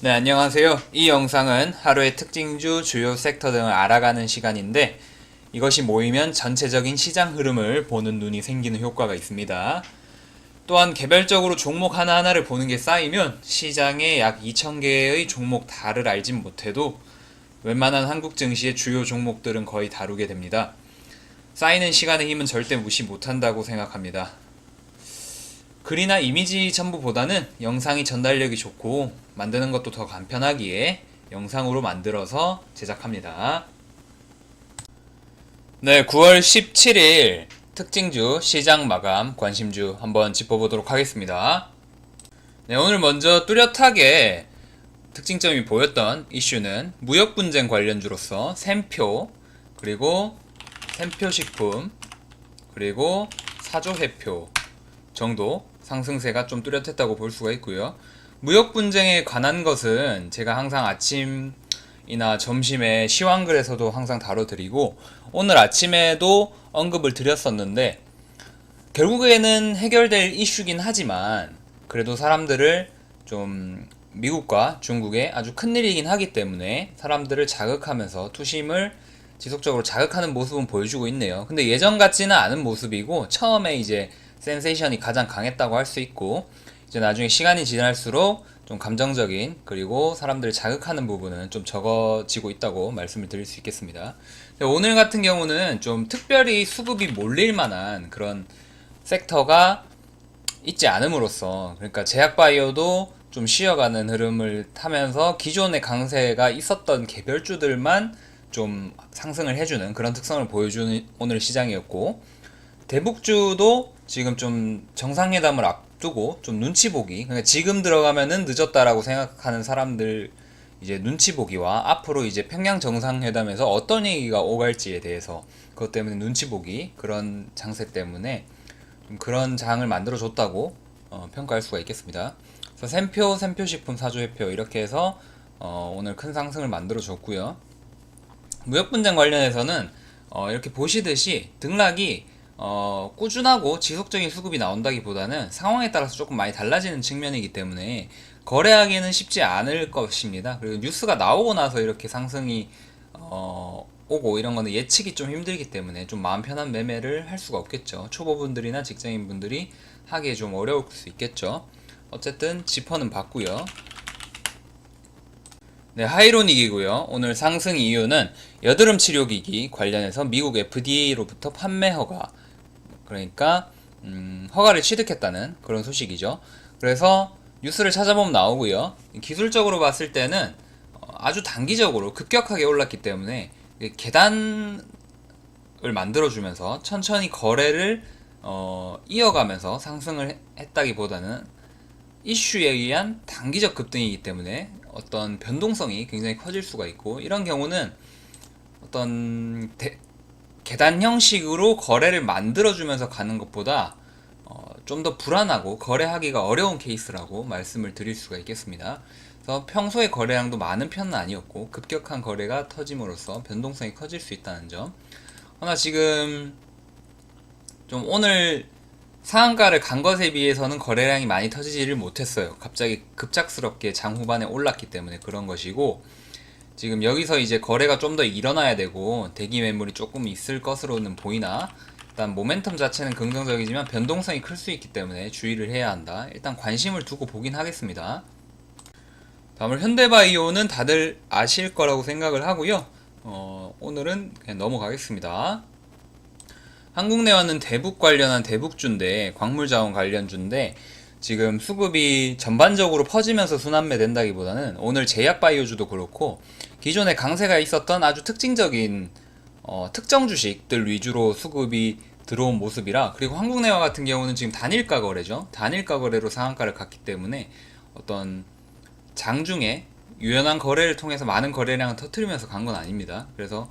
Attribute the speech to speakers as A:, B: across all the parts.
A: 네, 안녕하세요. 이 영상은 하루의 특징주, 주요 섹터 등을 알아가는 시간인데 이것이 모이면 전체적인 시장 흐름을 보는 눈이 생기는 효과가 있습니다. 또한 개별적으로 종목 하나하나를 보는 게 쌓이면 시장에 약 2,000개의 종목 다를 알진 못해도 웬만한 한국 증시의 주요 종목들은 거의 다루게 됩니다. 쌓이는 시간의 힘은 절대 무시 못한다고 생각합니다. 글이나 이미지 첨부보다는 영상이 전달력이 좋고 만드는 것도 더 간편하기에 영상으로 만들어서 제작합니다. 네, 9월 17일 특징주 시장 마감 관심주 한번 짚어보도록 하겠습니다. 네, 오늘 먼저 뚜렷하게 특징점이 보였던 이슈는 무역 분쟁 관련주로서 샘표, 그리고 샘표식품, 그리고 사조회표 정도 상승세가 좀 뚜렷했다고 볼 수가 있고요. 무역 분쟁에 관한 것은 제가 항상 아침이나 점심에 시황글에서도 항상 다뤄드리고 오늘 아침에도 언급을 드렸었는데 결국에는 해결될 이슈긴 하지만 그래도 사람들을 좀 미국과 중국의 아주 큰일이긴 하기 때문에 사람들을 자극하면서 투심을 지속적으로 자극하는 모습은 보여주고 있네요. 근데 예전 같지는 않은 모습이고 처음에 이제 센세이션이 가장 강했다고 할 수 있고 이제 나중에 시간이 지날수록 좀 감정적인 그리고 사람들을 자극하는 부분은 좀 적어지고 있다고 말씀을 드릴 수 있겠습니다. 오늘 같은 경우는 좀 특별히 수급이 몰릴 만한 그런 섹터가 있지 않음으로써 그러니까 제약바이오도 좀 쉬어가는 흐름을 타면서 기존의 강세가 있었던 개별주들만 좀 상승을 해주는 그런 특성을 보여주는 오늘 시장이었고 대북주도 지금 좀 정상회담을 앞두고 좀 눈치 보기 그러니까 지금 들어가면은 늦었다라고 생각하는 사람들 이제 눈치 보기와 앞으로 이제 평양 정상회담에서 어떤 얘기가 오갈지에 대해서 그것 때문에 눈치 보기 그런 장세 때문에 좀 그런 장을 만들어 줬다고 평가할 수가 있겠습니다. 그래서 샘표, 샘표식품, 사조회표 이렇게 해서 오늘 큰 상승을 만들어 줬고요. 무역분쟁 관련해서는 이렇게 보시듯이 등락이 꾸준하고 지속적인 수급이 나온다기보다는 상황에 따라서 조금 많이 달라지는 측면이기 때문에 거래하기는 쉽지 않을 것입니다. 그리고 뉴스가 나오고 나서 이렇게 상승이 오고 이런 거는 예측이 좀 힘들기 때문에 좀 마음 편한 매매를 할 수가 없겠죠. 초보분들이나 직장인분들이 하기에 좀 어려울 수 있겠죠. 어쨌든 지퍼는 봤고요. 네, 하이로닉이고요. 오늘 상승 이유는 여드름 치료기기 관련해서 미국 FDA로부터 판매 허가 그러니까 허가를 취득했다는 그런 소식이죠. 그래서 뉴스를 찾아보면 나오고요. 기술적으로 봤을 때는 아주 단기적으로 급격하게 올랐기 때문에 계단을 만들어주면서 천천히 거래를 이어가면서 상승을 했다기보다는 이슈에 의한 단기적 급등이기 때문에 어떤 변동성이 굉장히 커질 수가 있고 이런 경우는 어떤 계단 형식으로 거래를 만들어주면서 가는 것보다 좀 더 불안하고 거래하기가 어려운 케이스라고 말씀을 드릴 수가 있겠습니다. 그래서 평소에 거래량도 많은 편은 아니었고 급격한 거래가 터짐으로써 변동성이 커질 수 있다는 점. 하나 지금 좀 오늘 상한가를 간 것에 비해서는 거래량이 많이 터지지를 못했어요. 갑자기 급작스럽게 장 후반에 올랐기 때문에 그런 것이고 지금 여기서 이제 거래가 좀 더 일어나야 되고 대기 매물이 조금 있을 것으로는 보이나 일단 모멘텀 자체는 긍정적이지만 변동성이 클 수 있기 때문에 주의를 해야 한다. 일단 관심을 두고 보긴 하겠습니다. 다음은 현대바이오는 다들 아실 거라고 생각을 하고요. 오늘은 그냥 넘어가겠습니다. 한국내화는 대북 관련한 대북주인데 광물자원 관련주인데 지금 수급이 전반적으로 퍼지면서 순환매 된다기보다는 오늘 제약바이오주도 그렇고 기존에 강세가 있었던 아주 특징적인 특정 주식들 위주로 수급이 들어온 모습이라 그리고 한국내화 같은 경우는 지금 단일가 거래죠. 단일가 거래로 상한가를 갔기 때문에 어떤 장중에 유연한 거래를 통해서 많은 거래량을 터뜨리면서 간 건 아닙니다. 그래서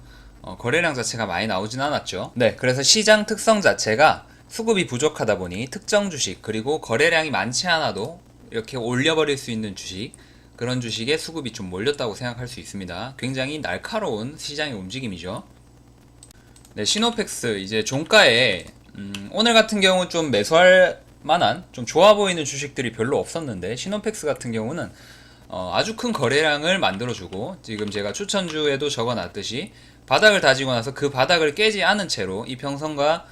A: 거래량 자체가 많이 나오진 않았죠. 네, 그래서 시장 특성 자체가 수급이 부족하다 보니 특정 주식 그리고 거래량이 많지 않아도 이렇게 올려버릴 수 있는 주식 그런 주식에 수급이 좀 몰렸다고 생각할 수 있습니다. 굉장히 날카로운 시장의 움직임이죠. 네, 시노펙스 이제 종가에 오늘 같은 경우 좀 매수할 만한 좀 좋아 보이는 주식들이 별로 없었는데 시노펙스 같은 경우는 아주 큰 거래량을 만들어주고, 지금 제가 추천주에도 적어놨듯이 바닥을 다지고 나서 그 바닥을 깨지 않은 채로 이평선과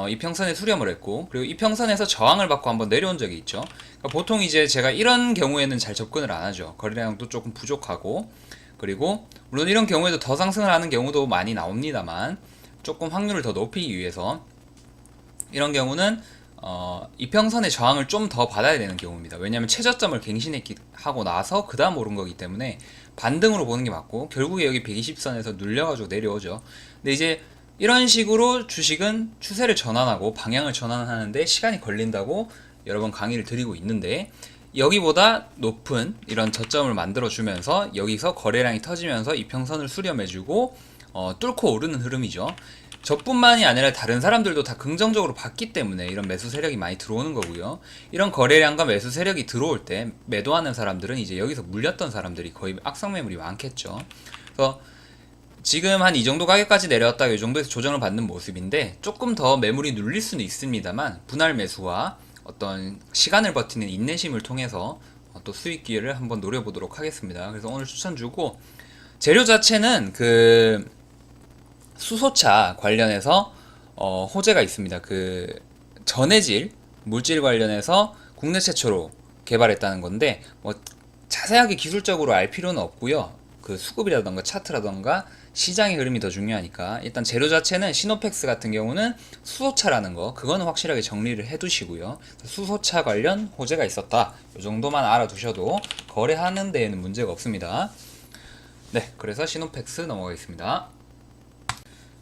A: 이평선에 수렴을 했고, 그리고 이평선에서 저항을 받고 한번 내려온 적이 있죠. 그러니까 보통 이제 제가 이런 경우에는 잘 접근을 안 하죠. 거래량도 조금 부족하고, 그리고 물론 이런 경우에도 더 상승을 하는 경우도 많이 나옵니다만, 조금 확률을 더 높이기 위해서 이런 경우는 이평선의 저항을 좀 더 받아야 되는 경우입니다. 왜냐하면 최저점을 갱신하고 나서 그 다음 오른 거기 때문에 반등으로 보는 게 맞고, 결국에 여기 120선에서 눌려가지고 내려오죠. 근데 이제 이런 식으로 주식은 추세를 전환하고 방향을 전환하는데 시간이 걸린다고 여러 번 강의를 드리고 있는데, 여기보다 높은 이런 저점을 만들어 주면서 여기서 거래량이 터지면서 이평선을 수렴해주고 뚫고 오르는 흐름이죠. 저뿐만이 아니라 다른 사람들도 다 긍정적으로 봤기 때문에 이런 매수 세력이 많이 들어오는 거고요. 이런 거래량과 매수 세력이 들어올 때 매도하는 사람들은 이제 여기서 물렸던 사람들이 거의 악성 매물이 많겠죠. 그래서 지금 한 이 정도 가격까지 내려왔다가 이 정도에서 조정을 받는 모습인데, 조금 더 매물이 눌릴 수는 있습니다만 분할 매수와 어떤 시간을 버티는 인내심을 통해서 또 수익 기회를 한번 노려보도록 하겠습니다. 그래서 오늘 추천 주고, 재료 자체는 그 수소차 관련해서 호재가 있습니다. 그 전해질 물질 관련해서 국내 최초로 개발했다는 건데, 뭐 자세하게 기술적으로 알 필요는 없고요. 그 수급이라던가 차트라던가 시장의 흐름이 더 중요하니까, 일단 재료 자체는 시노펙스 같은 경우는 수소차라는 거, 그거는 확실하게 정리를 해두시고요. 수소차 관련 호재가 있었다, 이 정도만 알아두셔도 거래하는 데에는 문제가 없습니다. 네, 그래서 시노펙스 넘어가겠습니다.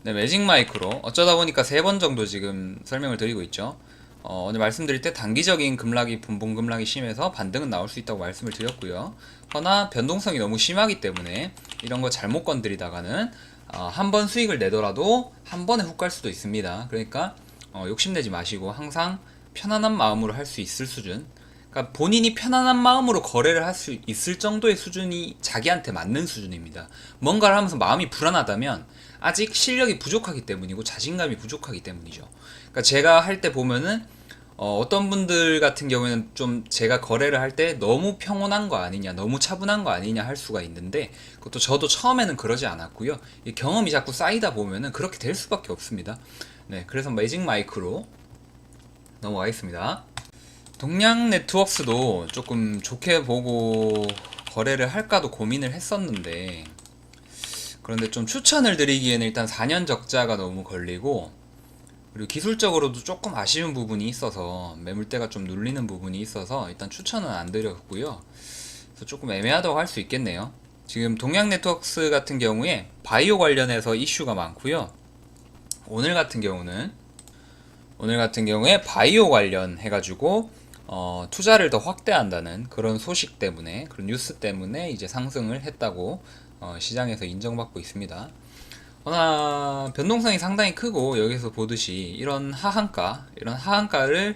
A: 네, 매직마이크로 어쩌다 보니까 3번 정도 지금 설명을 드리고 있죠. 오늘 말씀드릴 때 단기적인 급락이 분봉 급락이 심해서 반등은 나올 수 있다고 말씀을 드렸고요. 허나 변동성이 너무 심하기 때문에 이런 거 잘못 건드리다가는 한 번 수익을 내더라도 한 번에 훅 갈 수도 있습니다. 그러니까 욕심내지 마시고 항상 편안한 마음으로 할 수 있을 수준, 그러니까 본인이 편안한 마음으로 거래를 할 수 있을 정도의 수준이 자기한테 맞는 수준입니다. 뭔가를 하면서 마음이 불안하다면 아직 실력이 부족하기 때문이고 자신감이 부족하기 때문이죠. 그러니까 제가 할 때 보면은 어떤 분들 같은 경우에는 좀 제가 거래를 할 때 너무 평온한 거 아니냐, 너무 차분한 거 아니냐 할 수가 있는데, 그것도 저도 처음에는 그러지 않았고요. 이 경험이 자꾸 쌓이다 보면은 그렇게 될 수밖에 없습니다. 네, 그래서 매직 마이크로 넘어가겠습니다. 동양 네트워크스도 조금 좋게 보고 거래를 할까도 고민을 했었는데, 그런데 좀 추천을 드리기에는 일단 4년 적자가 너무 걸리고, 그리고 기술적으로도 조금 아쉬운 부분이 있어서 매물대가 좀 눌리는 부분이 있어서 일단 추천은 안 드렸고요. 그래서 조금 애매하다고 할 수 있겠네요. 지금 동양 네트워크스 같은 경우에 바이오 관련해서 이슈가 많고요. 오늘 같은 경우에 바이오 관련 해가지고 투자를 더 확대한다는 그런 소식 때문에, 그런 뉴스 때문에 이제 상승을 했다고 시장에서 인정받고 있습니다. 허나 변동성이 상당히 크고, 여기서 보듯이 이런 하한가를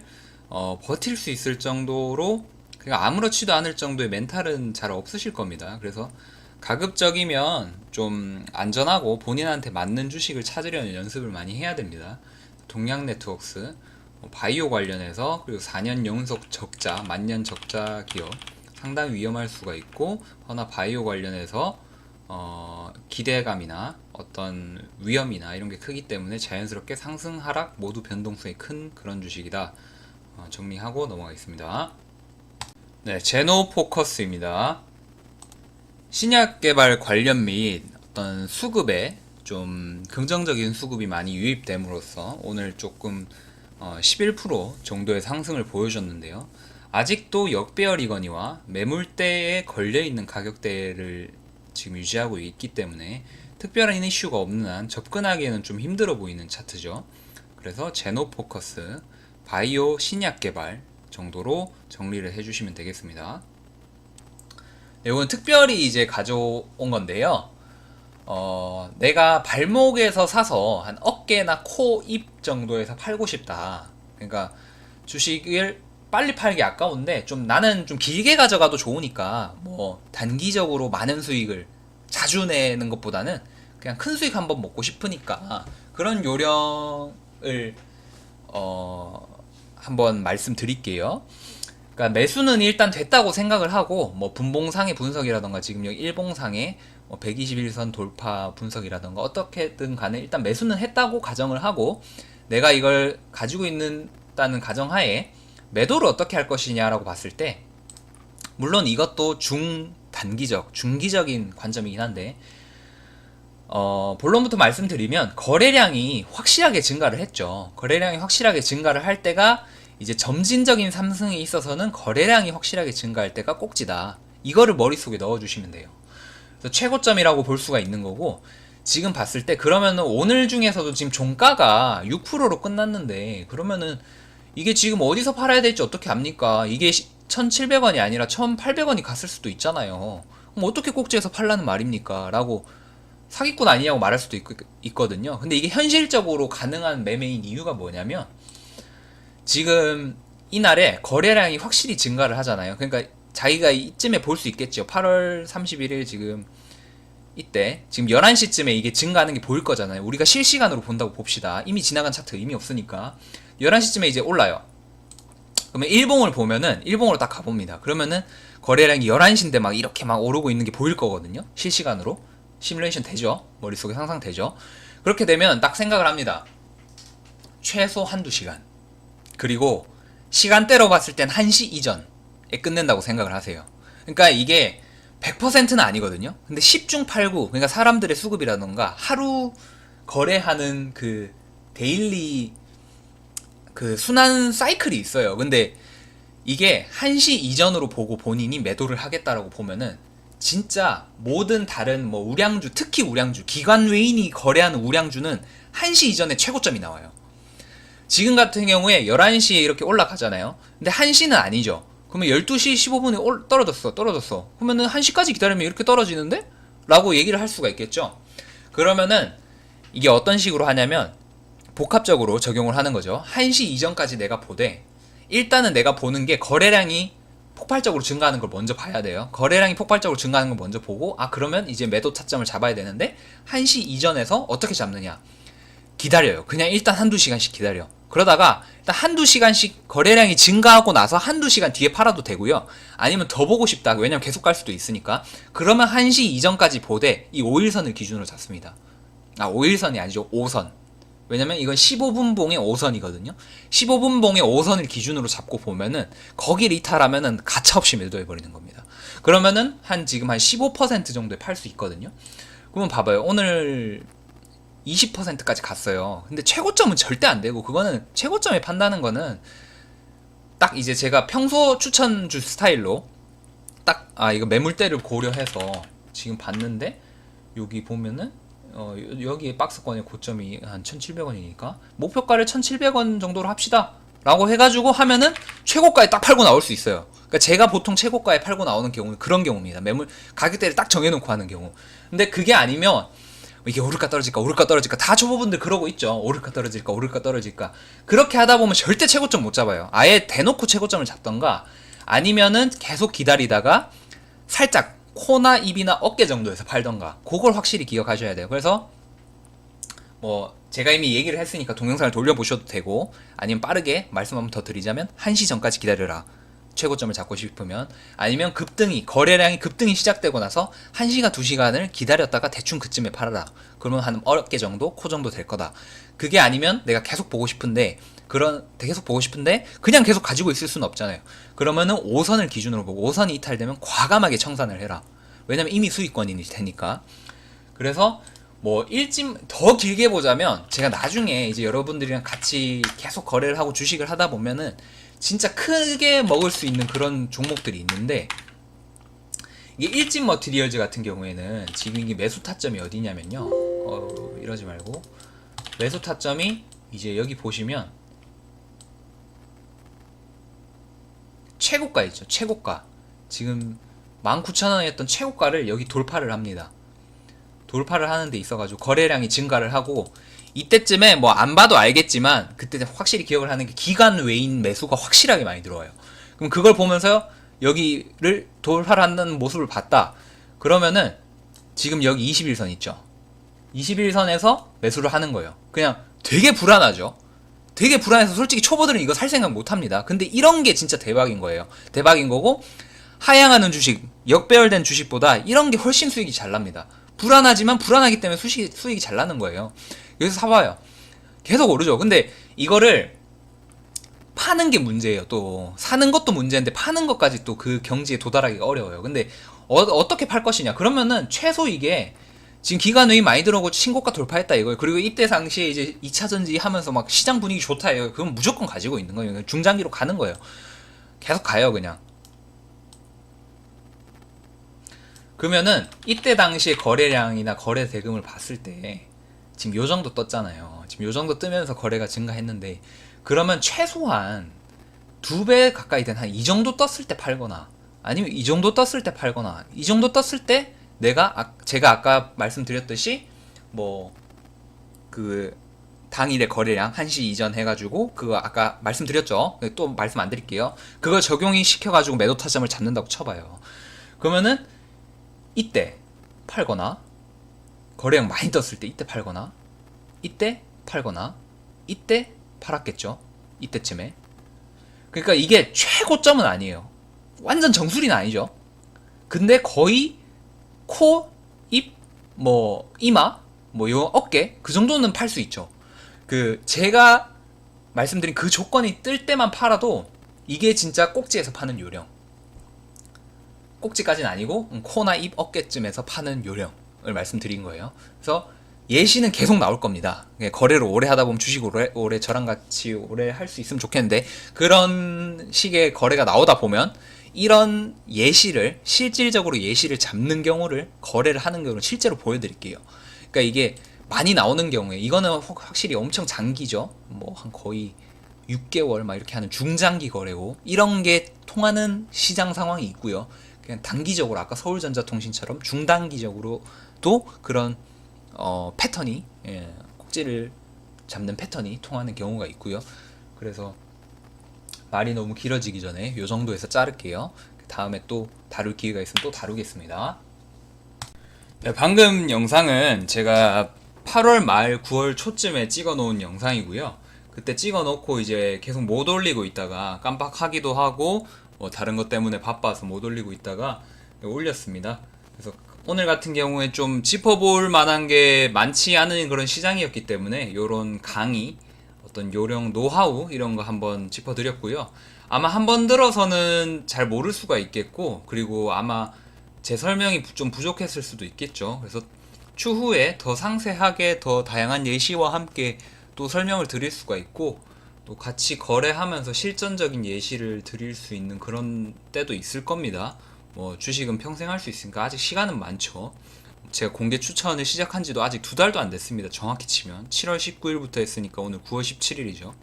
A: 버틸 수 있을 정도로 그냥 아무렇지도 않을 정도의 멘탈은 잘 없으실 겁니다. 그래서 가급적이면 좀 안전하고 본인한테 맞는 주식을 찾으려는 연습을 많이 해야 됩니다. 동양 네트워크스 바이오 관련해서, 그리고 4년 연속 적자, 만년 적자 기업 상당히 위험할 수가 있고, 허나 바이오 관련해서 기대감이나 어떤 위험이나 이런 게 크기 때문에 자연스럽게 상승 하락 모두 변동성이 큰 그런 주식이다. 정리하고 넘어가겠습니다. 네, 제노포커스입니다. 신약 개발 관련 및 어떤 수급에 좀 긍정적인 수급이 많이 유입됨으로써 오늘 조금 11% 정도의 상승을 보여줬는데요. 아직도 역배열이거니와 매물대에 걸려있는 가격대를 지금 유지하고 있기 때문에 특별한 이슈가 없는 한 접근하기에는 좀 힘들어 보이는 차트죠. 그래서 제노포커스 바이오 신약 개발 정도로 정리를 해주시면 되겠습니다. 네, 이건 특별히 이제 가져온 건데요. 내가 발목에서 사서 한 어깨나 코, 입 정도에서 팔고 싶다. 그러니까 주식을 빨리 팔기 아까운데 좀 나는 좀 길게 가져가도 좋으니까 뭐 단기적으로 많은 수익을 자주 내는 것보다는 그냥 큰 수익 한번 먹고 싶으니까 그런 요령을 한번 말씀드릴게요. 그러니까 매수는 일단 됐다고 생각을 하고 뭐 분봉상의 분석이라던가 지금 여기 일봉상의 뭐 121선 돌파 분석이라던가 어떻게든 간에 일단 매수는 했다고 가정을 하고 내가 이걸 가지고 있는다는 가정하에 매도를 어떻게 할 것이냐라고 봤을 때 물론 이것도 중기적인 관점이긴 한데 본론부터 말씀드리면 거래량이 확실하게 증가를 했죠. 거래량이 확실하게 증가를 할 때가 이제 점진적인 상승에 있어서는 거래량이 확실하게 증가할 때가 꼭지다. 이거를 머릿속에 넣어주시면 돼요. 그래서 최고점이라고 볼 수가 있는 거고 지금 봤을 때 그러면은 오늘 중에서도 지금 종가가 6%로 끝났는데 그러면은 이게 지금 어디서 팔아야 될지 어떻게 압니까? 이게 1,700원이 아니라 1,800원이 갔을 수도 있잖아요. 그럼 어떻게 꼭지에서 팔라는 말입니까? 라고 사기꾼 아니냐고 말할 수도 있거든요. 근데 이게 현실적으로 가능한 매매인 이유가 뭐냐면 지금 이날에 거래량이 확실히 증가를 하잖아요. 그러니까 자기가 이쯤에 볼 수 있겠죠. 8월 31일 지금 이때 지금 11시쯤에 이게 증가하는 게 보일 거잖아요. 우리가 실시간으로 본다고 봅시다. 이미 지나간 차트 의미 없으니까 11시쯤에 이제 올라요. 그러면 일봉을 보면은 일봉으로 딱 가봅니다. 그러면은 거래량이 11시인데 막 이렇게 막 오르고 있는 게 보일 거거든요. 실시간으로 시뮬레이션 되죠. 머릿속에 상상되죠. 그렇게 되면 딱 생각을 합니다. 최소 한두 시간 그리고 시간대로 봤을 땐 1시 이전에 끝낸다고 생각을 하세요. 그러니까 이게 100%는 아니거든요. 근데 10중 8구 그러니까 사람들의 수급이라던가 하루 거래하는 그 데일리 그 순환 사이클이 있어요. 근데 이게 1시 이전으로 보고 본인이 매도를 하겠다라고 보면은 진짜 모든 다른 뭐 우량주 특히 우량주 기관 외인이 거래하는 우량주는 1시 이전에 최고점이 나와요. 지금 같은 경우에 11시에 이렇게 올라가잖아요. 근데 1시는 아니죠. 그러면 12시 15분에 떨어졌어. 그러면은 1시까지 기다리면 이렇게 떨어지는데? 라고 얘기를 할 수가 있겠죠. 그러면은 이게 어떤 식으로 하냐면 복합적으로 적용을 하는 거죠. 1시 이전까지 내가 보되 일단은 내가 보는 게 거래량이 폭발적으로 증가하는 걸 먼저 봐야 돼요. 거래량이 폭발적으로 증가하는 걸 먼저 보고 그러면 이제 매도 타점을 잡아야 되는데 1시 이전에서 어떻게 잡느냐. 기다려요. 그냥 일단 한두 시간씩 기다려. 그러다가 일단 한두 시간씩 거래량이 증가하고 나서 한두 시간 뒤에 팔아도 되고요. 아니면 더 보고 싶다. 왜냐면 계속 갈 수도 있으니까. 그러면 1시 이전까지 보되 이 5일선을 기준으로 잡습니다. 5일선이 아니죠. 5선. 왜냐면 이건 15분 봉의 5선이거든요. 15분 봉의 5선을 기준으로 잡고 보면은 거기를 이탈하면은 가차없이 매도해버리는 겁니다. 그러면은 지금 한 15% 정도에 팔 수 있거든요. 그러면 봐봐요. 오늘 20%까지 갔어요. 근데 최고점은 절대 안 되고 그거는 최고점에 판다는 거는 딱 이제 제가 평소 추천주 스타일로 딱 이거 매물대를 고려해서 지금 봤는데 여기 보면은 여기 박스권의 고점이 한 1,700원이니까 목표가를 1,700원 정도로 합시다 라고 해가지고 하면은 최고가에 딱 팔고 나올 수 있어요. 그러니까 제가 보통 최고가에 팔고 나오는 경우는 그런 경우입니다. 매물 가격대를 딱 정해놓고 하는 경우. 근데 그게 아니면 이게 오를까 떨어질까 다 초보분들 그러고 있죠. 오를까 떨어질까 그렇게 하다 보면 절대 최고점 못 잡아요. 아예 대놓고 최고점을 잡던가 아니면은 계속 기다리다가 살짝 코나 입이나 어깨 정도에서 팔던가 그걸 확실히 기억하셔야 돼요. 그래서 뭐 제가 이미 얘기를 했으니까 동영상을 돌려보셔도 되고 아니면 빠르게 말씀 한번 더 드리자면 1시 전까지 기다려라. 최고점을 잡고 싶으면 아니면 거래량이 급등이 시작되고 나서 1시간 2시간을 기다렸다가 대충 그쯤에 팔아라. 그러면 한 어깨 정도 코 정도 될 거다. 그게 아니면 내가 계속 보고 싶은데 그냥 계속 가지고 있을 수는 없잖아요. 그러면은 5선을 기준으로 보고 5선이 이탈되면 과감하게 청산을 해라. 왜냐면 이미 수익권이 되니까. 그래서 뭐 더 길게 보자면 제가 나중에 이제 여러분들이랑 같이 계속 거래를 하고 주식을 하다 보면은 진짜 크게 먹을 수 있는 그런 종목들이 있는데 이게 일진 머티리얼즈 같은 경우에는 지금 이게 매수 타점이 어디냐면요. 이러지 말고 매수 타점이 이제 여기 보시면 최고가 있죠. 최고가. 지금 19,000원이었던 최고가를 여기 돌파를 합니다. 돌파를 하는 데 있어가지고 거래량이 증가를 하고 이때쯤에 뭐 안 봐도 알겠지만 그때 확실히 기억을 하는 게 기관 외인 매수가 확실하게 많이 들어와요. 그럼 그걸 보면서 여기를 돌파를 하는 모습을 봤다. 그러면은 지금 여기 21선 있죠. 21선에서 매수를 하는 거예요. 그냥 되게 불안하죠. 되게 불안해서 솔직히 초보들은 이거 살 생각 못 합니다. 근데 이런 게 진짜 대박인 거예요. 대박인 거고, 하향하는 주식, 역배열된 주식보다 이런 게 훨씬 수익이 잘 납니다. 불안하지만 불안하기 때문에 수익이 잘 나는 거예요. 여기서 사봐요. 계속 오르죠. 근데 이거를 파는 게 문제예요. 또 사는 것도 문제인데 파는 것까지 또 그 경지에 도달하기가 어려워요. 근데 어떻게 팔 것이냐? 그러면은 최소 이게 지금 기관의 많이 들어오고 신고가 돌파했다 이거예요. 그리고 이때 당시에 이제 2차전지 하면서 막 시장 분위기 좋다 이거. 그건 무조건 가지고 있는 거예요. 중장기로 가는 거예요. 계속 가요 그냥. 그러면은 이때 당시에 거래량이나 거래 대금을 봤을 때 지금 요 정도 떴잖아요. 지금 요 정도 뜨면서 거래가 증가했는데, 그러면 최소한 2배 가까이 된 한 이 정도 떴을 때 팔거나, 아니면 이 정도 떴을 때 팔거나, 이 정도 떴을 때 제가 아까 말씀드렸듯이 뭐 그 당일의 거래량 1시 이전 해가지고 그거 아까 말씀드렸죠. 또 말씀 안 드릴게요. 그걸 적용이 시켜가지고 매도 타점을 잡는다고 쳐봐요. 그러면은 이때 팔거나, 거래량 많이 떴을 때 이때 팔거나, 이때 팔거나, 이때 팔았겠죠. 이때쯤에. 그러니까 이게 최고점은 아니에요. 완전 정수리는 아니죠. 근데 거의 코, 입, 뭐 이마, 뭐 요 어깨 그 정도는 팔 수 있죠. 그 제가 말씀드린 그 조건이 뜰 때만 팔아도 이게 진짜 꼭지에서 파는 요령. 꼭지까지는 아니고 코나 입 어깨쯤에서 파는 요령을 말씀드린 거예요. 그래서 예시는 계속 나올 겁니다. 거래를 오래 하다 보면 주식 오래 저랑 같이 오래 할 수 있으면 좋겠는데, 그런 식의 거래가 나오다 보면 이런 예시를 실질적으로 예시를 잡는 경우를 거래를 하는 경우를 실제로 보여드릴게요. 그러니까 이게 많이 나오는 경우에 이거는 확실히 엄청 장기죠. 뭐 한 거의 6개월 막 이렇게 하는 중장기 거래고, 이런 게 통하는 시장 상황이 있고요. 그냥 단기적으로 아까 서울전자통신처럼 중단기적으로도 그런 패턴이, 꼭지를 잡는 패턴이 통하는 경우가 있고요. 그래서 말이 너무 길어지기 전에 이 정도에서 자를게요. 다음에 또 다룰 기회가 있으면 또 다루겠습니다. 네, 방금 영상은 제가 8월 말 9월 초쯤에 찍어 놓은 영상이고요. 그때 찍어 놓고 이제 계속 못 올리고 있다가 깜빡하기도 하고 뭐 다른 것 때문에 바빠서 못 올리고 있다가 올렸습니다. 그래서 오늘 같은 경우에 좀 짚어볼 만한 게 많지 않은 그런 시장이었기 때문에 요런 강의, 어떤 요령, 노하우 이런 거 한번 짚어드렸고요. 아마 한번 들어서는 잘 모를 수가 있겠고, 그리고 아마 제 설명이 좀 부족했을 수도 있겠죠. 그래서 추후에 더 상세하게 더 다양한 예시와 함께 또 설명을 드릴 수가 있고, 또 같이 거래하면서 실전적인 예시를 드릴 수 있는 그런 때도 있을 겁니다. 뭐 주식은 평생 할 수 있으니까 아직 시간은 많죠. 제가 공개 추천을 시작한 지도 아직 2달도 안 됐습니다. 정확히 치면 7월 19일부터 했으니까 오늘 9월 17일이죠.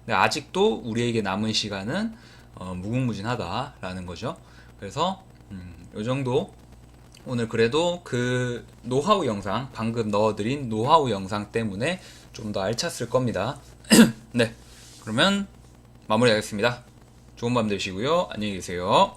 A: 근데 아직도 우리에게 남은 시간은 무궁무진하다라는 거죠. 그래서 요 정도 오늘 그래도 그 노하우 영상, 방금 넣어드린 노하우 영상 때문에 좀 더 알찼을 겁니다. 네, 그러면 마무리하겠습니다. 좋은 밤 되시고요. 안녕히 계세요.